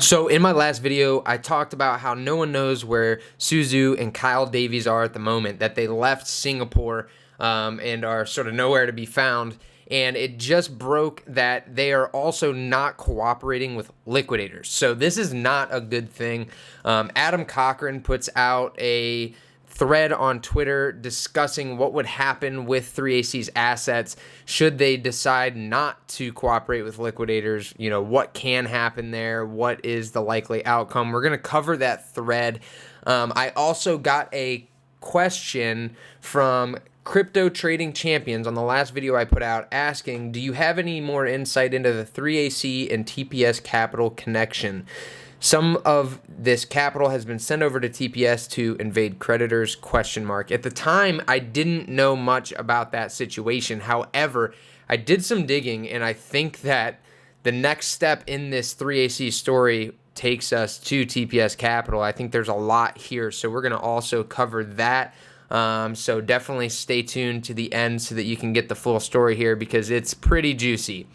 So in my last video, I talked about how no one knows where Suzu and Kyle Davies are at the moment, that they left Singapore and are sort of nowhere to be found. And it just broke that they are also not cooperating with liquidators. So this is not a good thing. Adam Cochran puts out a thread on Twitter discussing what would happen with 3AC's assets should they decide not to cooperate with liquidators. You know, what can happen there? What is the likely outcome? We're going to cover that thread. I also got a question from Crypto Trading Champions on the last video I put out asking, do you have any more insight into the 3AC and TPS Capital connection? Some of this capital has been sent over to TPS to invade creditors, ? At the time, I didn't know much about that situation. However, I did some digging, and I think that the next step in this 3AC story takes us to TPS Capital. I think there's a lot here, so we're going to also cover that. So definitely stay tuned to the end so that you can get the full story here because it's pretty juicy.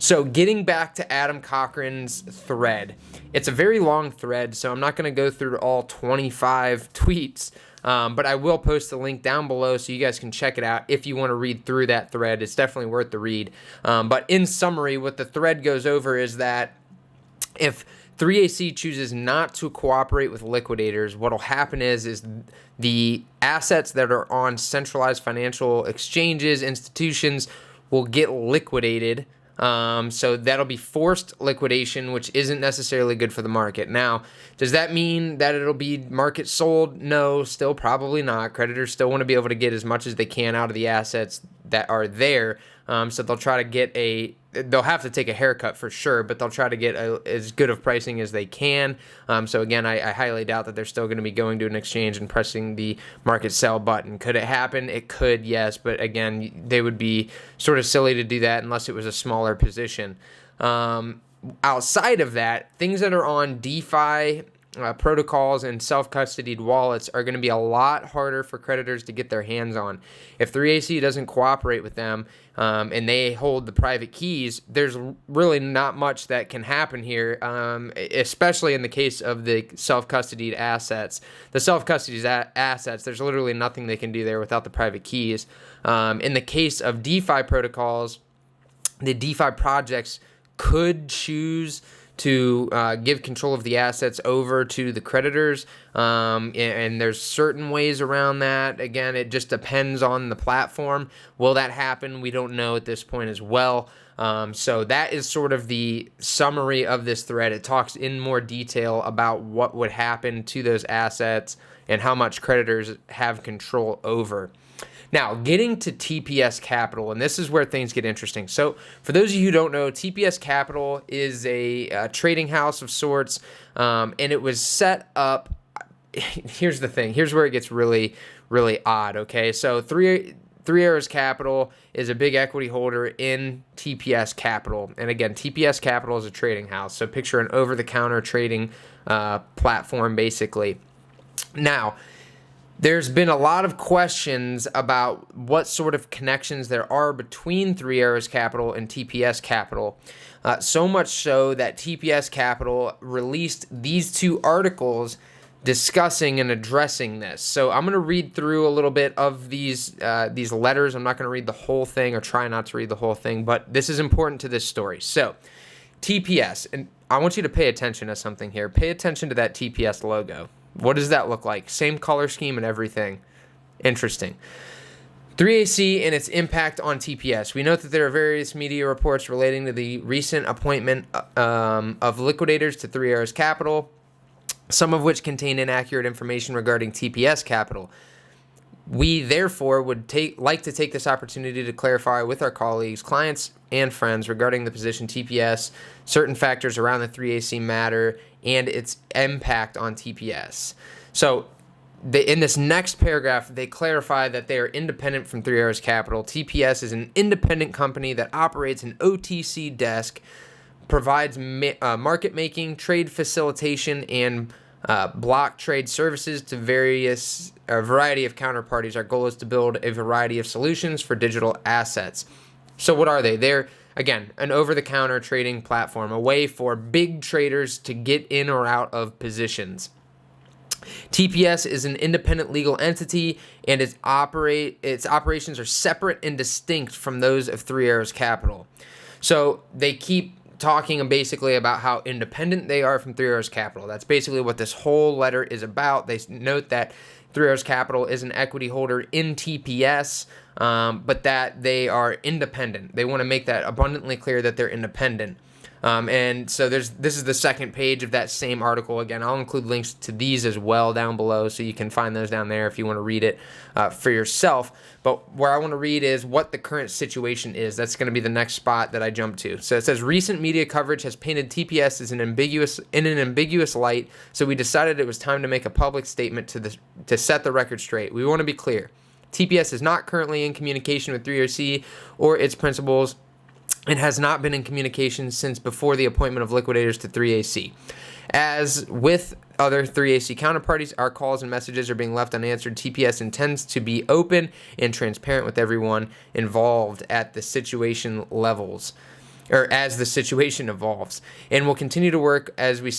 So getting back to Adam Cochran's thread, it's a very long thread, so I'm not going to go through all 25 tweets, but I will post the link down below so you guys can check it out if you want to read through that thread. It's definitely worth the read. But in summary, what the thread goes over is that if 3AC chooses not to cooperate with liquidators, what will happen is the assets that are on centralized financial exchanges, institutions, will get liquidated. So that'll be forced liquidation, which isn't necessarily good for the market. Now, does that mean that it'll be market sold? No, still probably not. Creditors still want to be able to get as much as they can out of the assets that are there. So they'll try to get they'll have to take a haircut for sure, but they'll try to get as good of pricing as they can. So again, I highly doubt that they're still going to be going to an exchange and pressing the market sell button. Could it happen? It could, yes, but again, they would be sort of silly to do that unless it was a smaller position. Outside of that, things that are on DeFi protocols and self-custodied wallets are going to be a lot harder for creditors to get their hands on. If 3AC doesn't cooperate with them and they hold the private keys, there's really not much that can happen here, especially in the case of the self-custodied assets. The self-custodied assets, there's literally nothing they can do there without the private keys. In the case of DeFi protocols, the DeFi projects could choose to give control of the assets over to the creditors, and there's certain ways around that. Again, it just depends on the platform. Will that happen? We don't know at this point as well. So that is sort of the summary of this thread. It talks in more detail about what would happen to those assets and how much creditors have control over. Now, getting to TPS Capital, and this is where things get interesting. So, for those of you who don't know, TPS Capital is a trading house of sorts, and it was set up. Here's the thing. Here's where it gets really, really odd, okay? So, 3AC's Capital is a big equity holder in TPS Capital. And again, TPS Capital is a trading house. So, picture an over-the-counter trading platform, basically. Now, there's been a lot of questions about what sort of connections there are between 3AC's Capital and TPS Capital. So much so that TPS Capital released these two articles discussing and addressing this. So I'm going to read through a little bit of these letters. I'm not going to read the whole thing or try not to read the whole thing, but this is important to this story. So TPS, and I want you to pay attention to something here. Pay attention to that TPS logo. What does that look like? Same color scheme and everything. Interesting. 3AC and its impact on TPS. We note that there are various media reports relating to the recent appointment of liquidators to 3AC's Capital, some of which contain inaccurate information regarding TPS Capital. We, therefore, would like to take this opportunity to clarify with our colleagues, clients, and friends regarding the position TPS, certain factors around the 3AC matter, and its impact on TPS. So, in this next paragraph, they clarify that they are independent from 3AC's Capital. TPS is an independent company that operates an OTC desk, provides market making, trade facilitation, and block trade services to a variety of counterparties. Our goal is to build a variety of solutions for digital assets. So what are they? They're again, an over-the-counter trading platform, a way for big traders to get in or out of positions. TPS is an independent legal entity, and its operations are separate and distinct from those of 3A's Capital. So they keep talking basically about how independent they are from 3A's Capital. That's basically what this whole letter is about. They note that 3A's Capital is an equity holder in TPS, but that they are independent. They want to make that abundantly clear that they're independent. And so this is the second page of that same article. Again, I'll include links to these as well down below, so you can find those down there if you want to read it for yourself. But where I want to read is what the current situation is. That's going to be the next spot that I jump to. So it says, recent media coverage has painted TPS as in an ambiguous light, so we decided it was time to make a public statement to set the record straight. We want to be clear. TPS is not currently in communication with 3AC or its principals, and has not been in communication since before the appointment of liquidators to 3AC. As with other 3AC counterparties, our calls and messages are being left unanswered. TPS intends to be open and transparent with everyone involved at the situation levels, or as the situation evolves, and we'll continue to work as we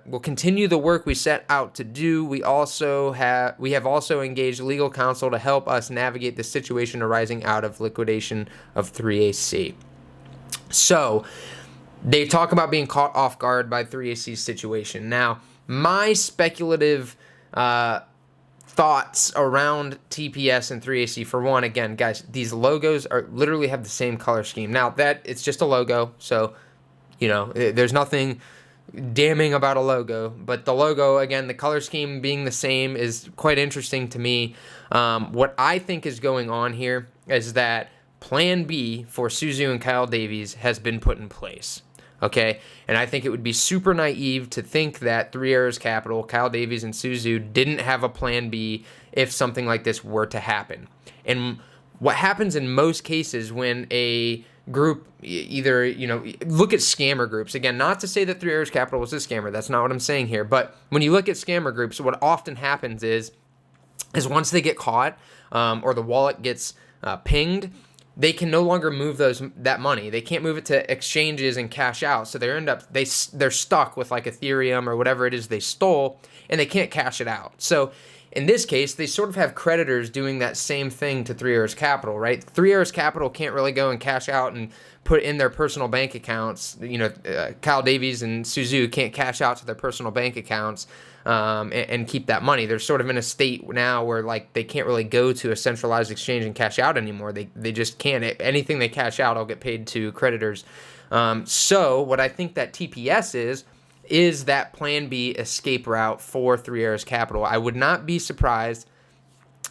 we'll continue the work we set out to do. We have also engaged legal counsel to help us navigate the situation arising out of liquidation of 3AC. So they talk about being caught off guard by 3AC's situation. Now, my speculative thoughts around TPS and 3AC, for one, again, guys, these logos literally have the same color scheme. Now, that it's just a logo, so, there's nothing damning about a logo, but the logo, again, the color scheme being the same is quite interesting to me. What I think is going on here is that Plan B for Suzu and Kyle Davies has been put in place, okay? And I think it would be super naive to think that 3A's Capital, Kyle Davies, and Suzu didn't have a Plan B if something like this were to happen. And what happens in most cases when a group either, look at scammer groups. Again, not to say that 3A's Capital was a scammer. That's not what I'm saying here. But when you look at scammer groups, what often happens is once they get caught or the wallet gets pinged, they can no longer move that money. They can't move it to exchanges and cash out. So they're stuck with like Ethereum or whatever it is they stole, and they can't cash it out. So in this case, they sort of have creditors doing that same thing to 3A's Capital, right? 3A's Capital can't really go and cash out and put in their personal bank accounts. Kyle Davies and Suzu can't cash out to their personal bank accounts and keep that money. They're sort of in a state now where they can't really go to a centralized exchange and cash out anymore. They just can't. Anything they cash out will get paid to creditors. So what I think that TPS is that Plan B escape route for 3A's Capital. I would not be surprised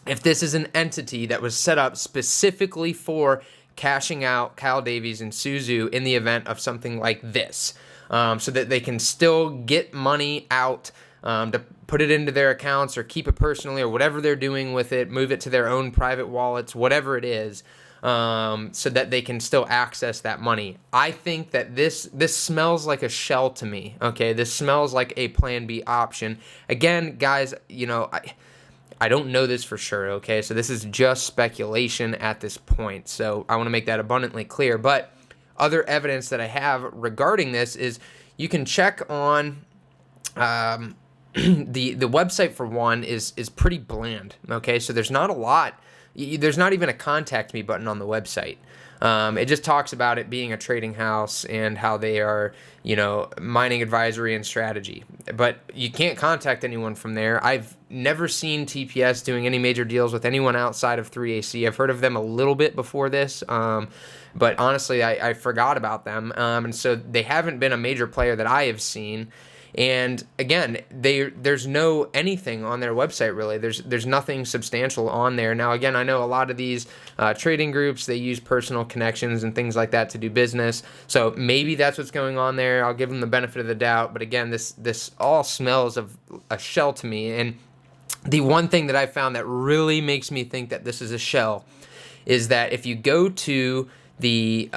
if this is an entity that was set up specifically for cashing out Kyle Davies and Suzu in the event of something like this, so that they can still get money out to put it into their accounts or keep it personally or whatever they're doing with it, move it to their own private wallets, whatever it is, so that they can still access that money. I think that this smells like a shell to me, okay? This smells like a Plan B option. Again, guys, I don't know this for sure, okay? So this is just speculation at this point. So I want to make that abundantly clear. But other evidence that I have regarding this is you can check on the website, for one, is pretty bland, okay? So there's not a lot. There's not even a contact me button on the website. It just talks about it being a trading house and how they are, mining advisory and strategy. But you can't contact anyone from there. I've never seen TPS doing any major deals with anyone outside of 3AC. I've heard of them a little bit before this, but honestly, I forgot about them. And so they haven't been a major player that I have seen. And again, there's no anything on their website really. There's nothing substantial on there. Now, again, I know a lot of these trading groups, they use personal connections and things like that to do business. So maybe that's what's going on there. I'll give them the benefit of the doubt. But again, this all smells of a shell to me. And the one thing that I found that really makes me think that this is a shell is that if you go to the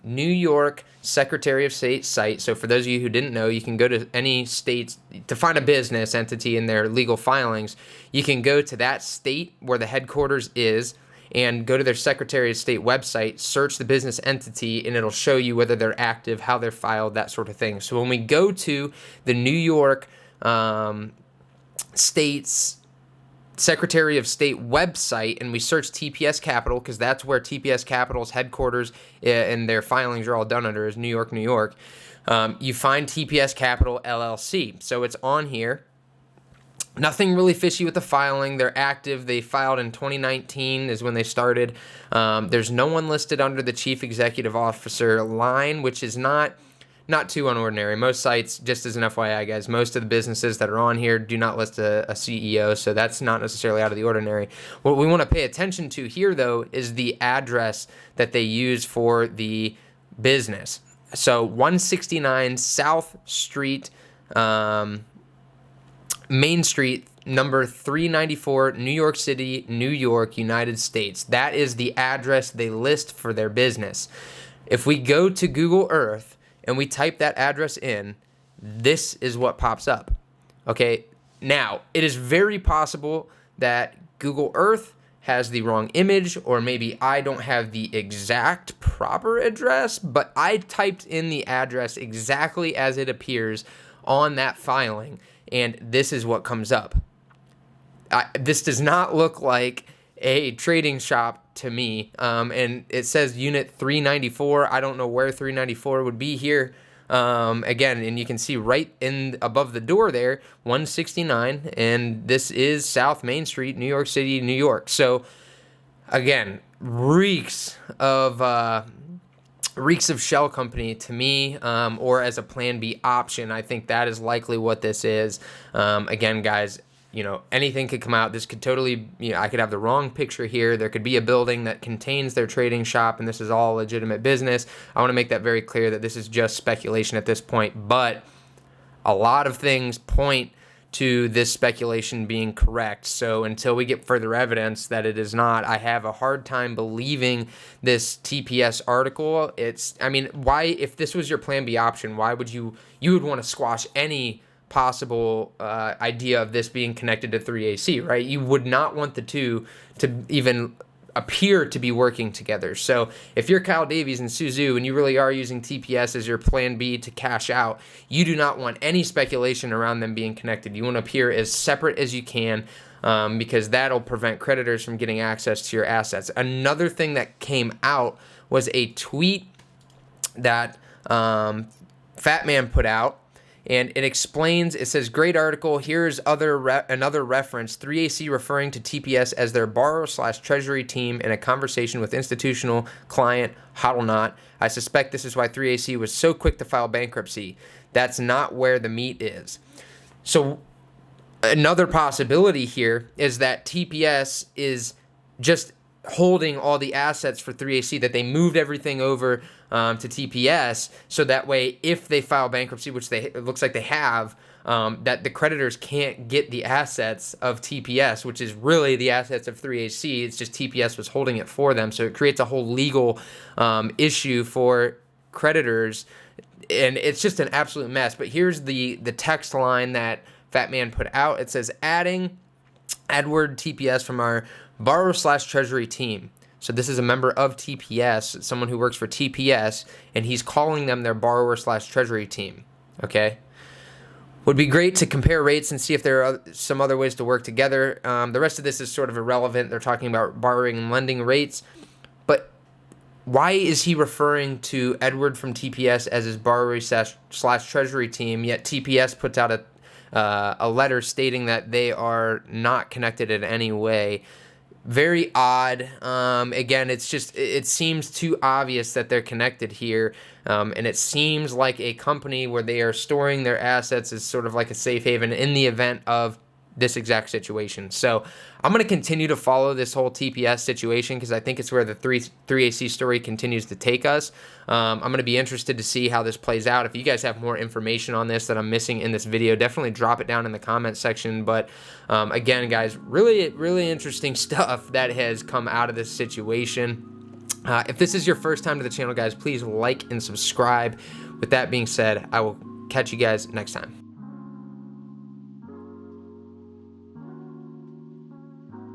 New York Secretary of State site. So for those of you who didn't know, you can go to any state to find a business entity in their legal filings. You can go to that state where the headquarters is, and go to their Secretary of State website, search the business entity, and it'll show you whether they're active, how they're filed, that sort of thing. So when we go to the New York State's Secretary of State website and we search TPS Capital, because that's where TPS Capital's headquarters and their filings are all done under, is New York, New York. You find TPS Capital LLC. So it's on here. Nothing really fishy with the filing. They're active. They filed in 2019 is when they started. There's no one listed under the Chief Executive Officer line, which is not too unordinary. Most sites, just as an FYI, guys, most of the businesses that are on here do not list a CEO, so that's not necessarily out of the ordinary. What we want to pay attention to here, though, is the address that they use for the business. So 169 South Street, Main Street, number 394, New York City, New York, United States. That is the address they list for their business. If we go to Google Earth and we type that address in, this is what pops up. Okay, now it is very possible that Google Earth has the wrong image, or maybe I don't have the exact proper address, but I typed in the address exactly as it appears on that filing, and this is what comes up. This does not look like a trading shop to me, and it says unit 394. I don't know where 394 would be here. Again, and you can see right in above the door there, 169, and this is South Main Street, New York City, New York. So again, reeks of shell company to me, or as a plan B option. I think that is likely what this is. Again, guys, anything could come out. This could totally, I could have the wrong picture here. There could be a building that contains their trading shop, and this is all legitimate business. I want to make that very clear that this is just speculation at this point, but a lot of things point to this speculation being correct. So until we get further evidence that it is not, I have a hard time believing this TPS article. Why, if this was your plan B option, why would you would want to squash any possible idea of this being connected to 3AC, right? You would not want the two to even appear to be working together. So if you're Kyle Davies and Suzu and you really are using TPS as your plan B to cash out, you do not want any speculation around them being connected. You want to appear as separate as you can, because that'll prevent creditors from getting access to your assets. Another thing that came out was a tweet that Fat Man put out, and it explains, it says, great article, here's another reference, 3AC referring to TPS as their borrower/treasury team in a conversation with institutional client Hodlnot. I suspect this is why 3AC was so quick to file bankruptcy. That's not where the meat is. So another possibility here is that TPS is just holding all the assets for 3AC, that they moved everything over to TPS, so that way if they file bankruptcy, which it looks like they have, that the creditors can't get the assets of TPS, which is really the assets of 3AC. It's just TPS was holding it for them, so it creates a whole legal issue for creditors, and it's just an absolute mess. But here's the text line that Fat Man put out. It says, adding Edward TPS from our borrower/treasury team. So this is a member of TPS, someone who works for TPS, and he's calling them their borrower/treasury team. Okay? Would be great to compare rates and see if there are some other ways to work together. The rest of this is sort of irrelevant. They're talking about borrowing and lending rates. But why is he referring to Edward from TPS as his borrower/treasury team, yet TPS puts out a letter stating that they are not connected in any way? Very odd. Again, it seems too obvious that they're connected here, and it seems like a company where they are storing their assets is sort of like a safe haven in the event of this exact situation. So I'm going to continue to follow this whole TPS situation because I think it's where the 3AC story continues to take us. I'm going to be interested to see how this plays out. If you guys have more information on this that I'm missing in this video, definitely drop it down in the comment section. But again, guys, really, really interesting stuff that has come out of this situation. If this is your first time to the channel, guys, please like and subscribe. With that being said, I will catch you guys next time.